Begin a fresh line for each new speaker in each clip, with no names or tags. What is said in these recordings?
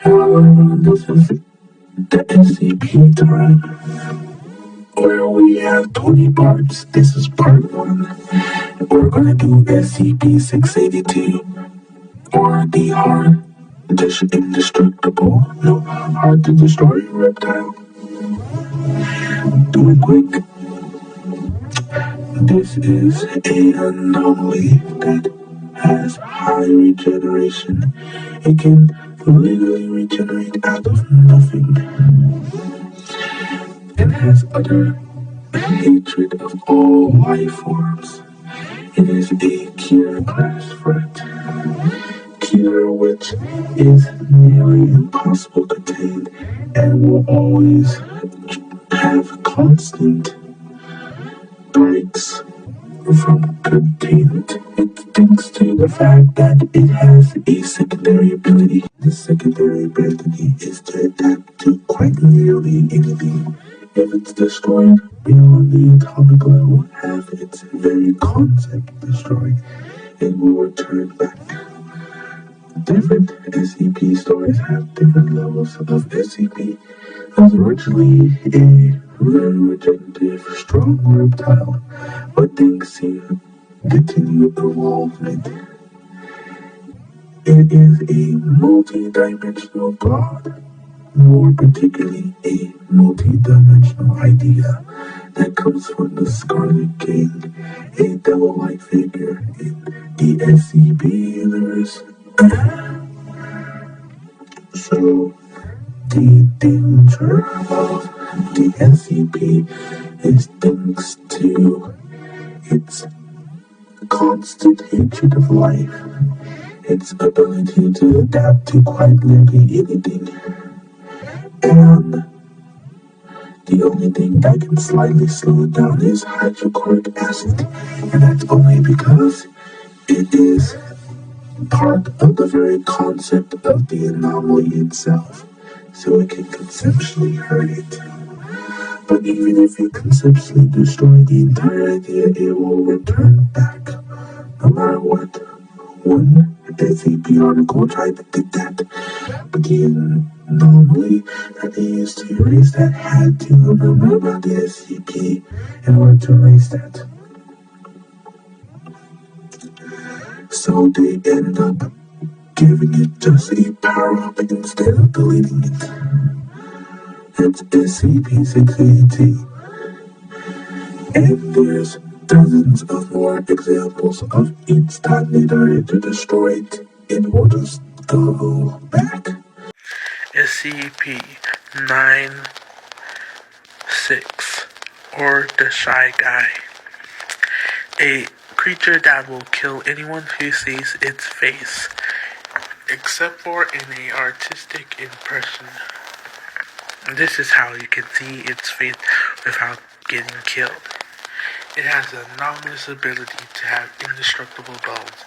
However, this is the SCP turret, where we have 20 parts. This is part 1. We're gonna do SCP-682, or the hard, indestructible, no hard to destroy reptile. Do it quick. This is an anomaly that has high regeneration. It can literally regenerate out of nothing. It has utter hatred of all life forms. It is a killer class threat. Killer which is nearly impossible to tame and will always have constant breaks from containment. It thanks to the fact that it has a secondary ability. This secondary ability is to adapt to quite literally anything. If it's destroyed beyond the atomic level, have its very concept destroyed, it will return back. Different SCP stories have different levels of SCP. It was originally a very regenerative, strong reptile, but thanks to continued evolvement, it is a multi-dimensional god, more particularly a multi-dimensional idea that comes from the Scarlet King, a devil-like figure in the SCP universe. So, the danger of the SCP is thanks to its constant hatred of life, its ability to adapt to quite literally anything, and the only thing that can slightly slow it down is hydrochloric acid, and that's only because it is part of the very concept of the anomaly itself, so it can conceptually hurt it. But even if you conceptually destroy the entire idea, it will return back, no matter what. One SCP article tried to do that, but the anomaly that they used to erase that had to remember about the SCP in order to erase that. So they ended up giving it just a power-up instead of deleting it. It's SCP-682. And there's dozens of more examples of each time they tried to destroy it. It will just go back.
SCP-96, or the Shy Guy. A creature that will kill anyone who sees its face, except for in an artistic impression. This is how you can see its face without getting killed. It has an anomalous ability to have indestructible bones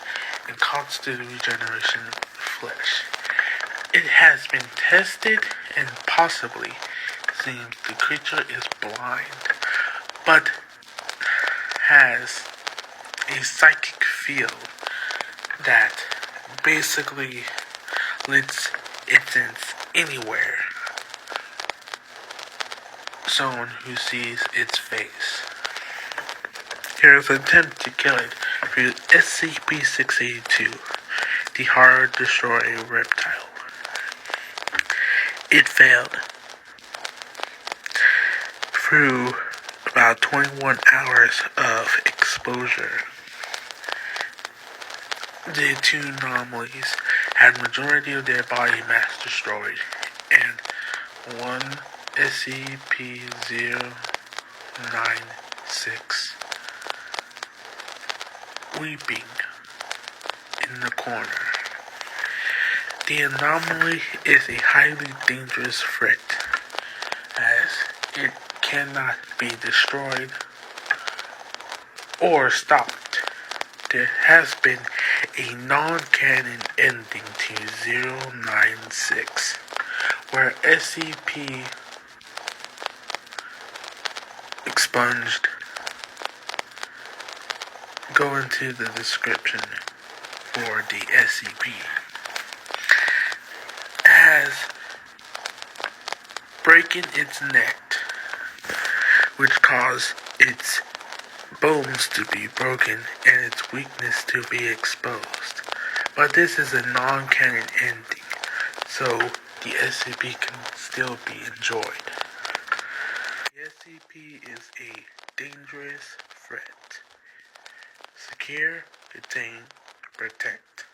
and constant regeneration of flesh. It has been tested and possibly seems the creature is blind, but has a psychic field that basically lets it sense anywhere someone who sees its face. Here's an attempt to kill it through SCP-682, the hard destroyer reptile. It failed. Through about 21 hours of exposure, the two anomalies had majority of their body mass destroyed, and one SCP-096 weeping in the corner. The anomaly is a highly dangerous threat, as it cannot be destroyed or stopped. There has been a non-canon ending to 096, where SCP expunged. Go into the description for the SCP. As breaking its neck, which caused its bones to be broken and its weakness to be exposed. But this is a non-canon ending, so the SCP can still be enjoyed. The SCP is a dangerous threat. Secure, contain, protect.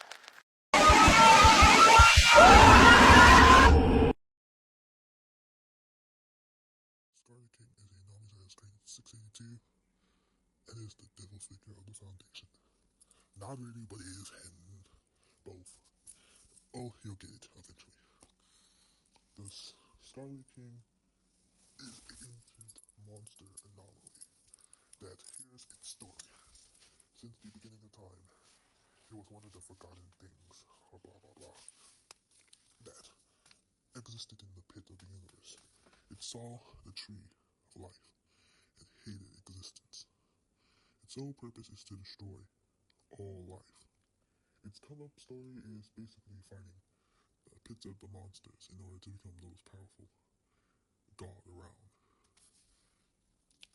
Scarlet King is a nominated strain 682 and is the devil figure of the Foundation. Not really, but it is and both. Oh, you'll get it eventually. The Scarlet King is an ancient monster anomaly that here's its story. Since the beginning of time, it was one of the forgotten things, or blah blah blah, that existed in the pit of the universe. It saw the tree of life and hated existence. Its sole purpose is to destroy all life. Its come-up story is basically fighting pits of the monsters in order to become the most powerful god around.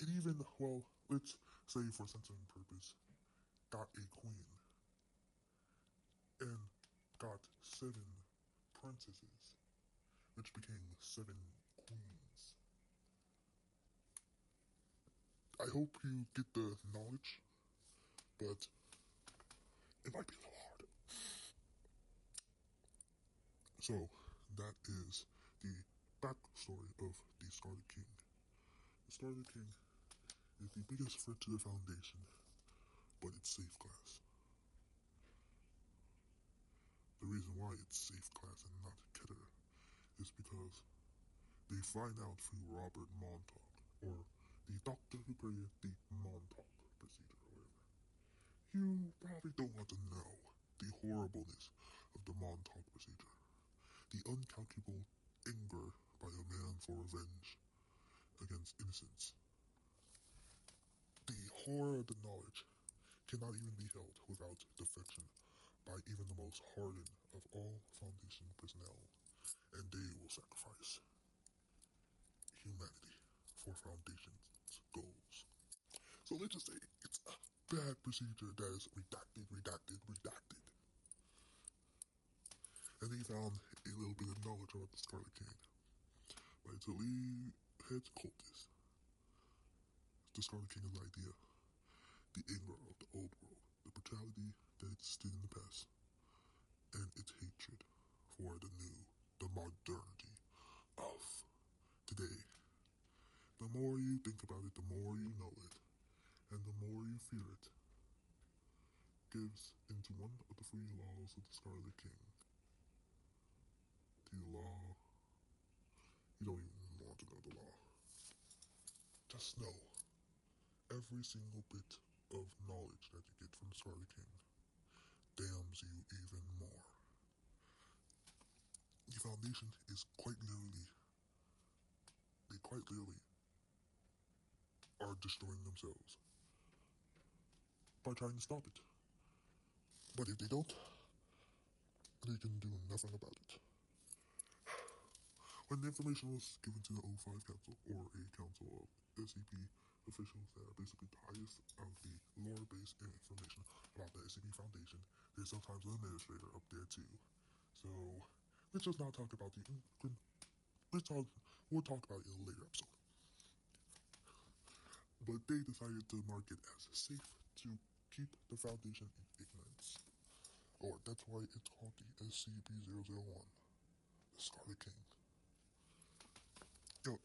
It even, well, let's say for censoring purpose, got a queen and got 7 princesses, which became 7 queens. I hope you get the knowledge, but it might be a little hard. So, that is the backstory of the Scarlet King. The Scarlet King is the biggest threat to the Foundation, but it's safe class. The reason why it's safe class and not Keter is because they find out through Robert Montauk, or the doctor who created the Montauk procedure, or whatever. You probably don't want to know the horribleness of the Montauk procedure, the uncalculable anger by a man for revenge against innocence. The horror of the knowledge cannot even be held without defection by even the most hardened of all Foundation personnel, and they will sacrifice humanity for Foundation's goals. So let's just say it's a bad procedure that is redacted. And they found a little bit of knowledge about the Scarlet King by its elite head cultist. The Scarlet King is an idea, the anger of the old world, the brutality that existed in the past, and its hatred for the new, the modernity of today. The more you think about it, the more you know it, and the more you fear it, gives into one of the 3 laws of the Scarlet King. The law, you don't even want to know the law. Just know, every single bit of knowledge that you get from the Scarlet King damns you even more. The Foundation is quite literally are destroying themselves by trying to stop it. But if they don't, they can do nothing about it. When the information was given to the O5 Council, or a council of SCP officials that are basically the highest of the lore-based information about the SCP Foundation, there's sometimes an administrator up there too. So let's just not talk about we'll talk about it in a later episode. But they decided to mark it as safe to keep the Foundation in ignorance. Or that's why it's called the SCP-001, the Scarlet King.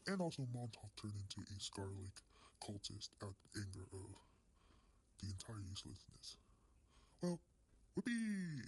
And also Montauk turned into a Scarlet cultist out of anger of the entire uselessness. Well, whoopee!